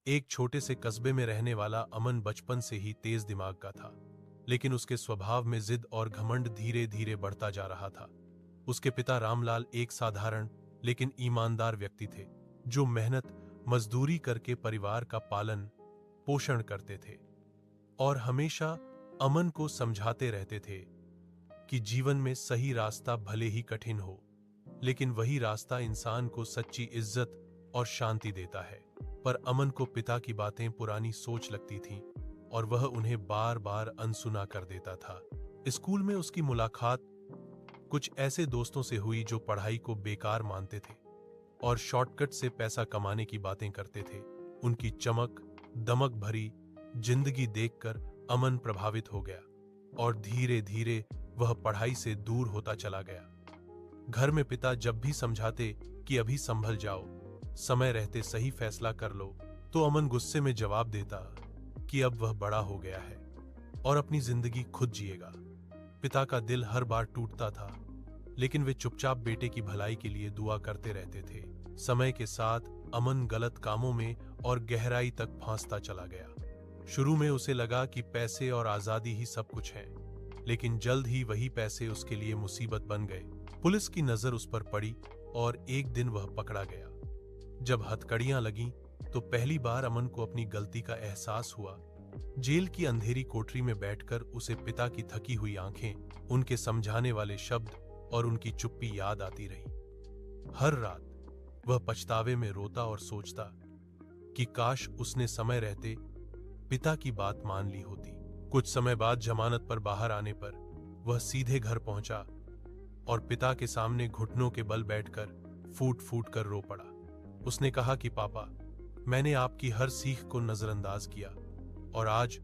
एक छोटे से कस्बे में रहने वाला अमन बचपन से ही तेज दिमाग का था, लेकिन उसके स्वभाव में जिद और घमंड धीरे धीरे बढ़ता जा रहा था। उसके पिता रामलाल एक साधारण लेकिन ईमानदार व्यक्ति थे, जो मेहनत मजदूरी करके परिवार का पालन पोषण करते थे और हमेशा अमन को समझाते रहते थे कि जीवन में सही रास्ता भले ही कठिन हो, लेकिन वही रास्ता इंसान को सच्ची इज्जत और शांति देता है। पर अमन को पिता की बातें पुरानी सोच लगती थीं और वह उन्हें बार बार अनसुना कर देता था। स्कूल में उसकी मुलाकात कुछ ऐसे दोस्तों से हुई जो पढ़ाई को बेकार मानते थे और शॉर्टकट से पैसा कमाने की बातें करते थे। उनकी चमक दमक भरी जिंदगी देखकर अमन प्रभावित हो गया और धीरे धीरे वह पढ़ाई से दूर होता चला गया। घर में पिता जब भी समझाते कि अभी संभल जाओ, समय रहते सही फैसला कर लो, तो अमन गुस्से में जवाब देता कि अब वह बड़ा हो गया है और अपनी जिंदगी खुद जिएगा। पिता का दिल हर बार टूटता था, लेकिन वे चुपचाप बेटे की भलाई के लिए दुआ करते रहते थे। समय के साथ अमन गलत कामों में और गहराई तक फंसता चला गया। शुरू में उसे लगा कि पैसे और आजादी ही सब कुछ है, लेकिन जल्द ही वही पैसे उसके लिए मुसीबत बन गए। पुलिस की नजर उस पर पड़ी और एक दिन वह पकड़ा गया। जब हथकड़ियां लगीं, तो पहली बार अमन को अपनी गलती का एहसास हुआ। जेल की अंधेरी कोठरी में बैठकर उसे पिता की थकी हुई आंखें, उनके समझाने वाले शब्द और उनकी चुप्पी याद आती रही। हर रात वह पछतावे में रोता और सोचता कि काश उसने समय रहते पिता की बात मान ली होती। कुछ समय बाद जमानत पर बाहर आने पर वह सीधे घर पहुंचा और पिता के सामने घुटनों के बल बैठकर फूट फूट कर रो पड़ा। उसने कहा कि पापा, मैंने आपकी हर सीख को नजरअंदाज किया और आज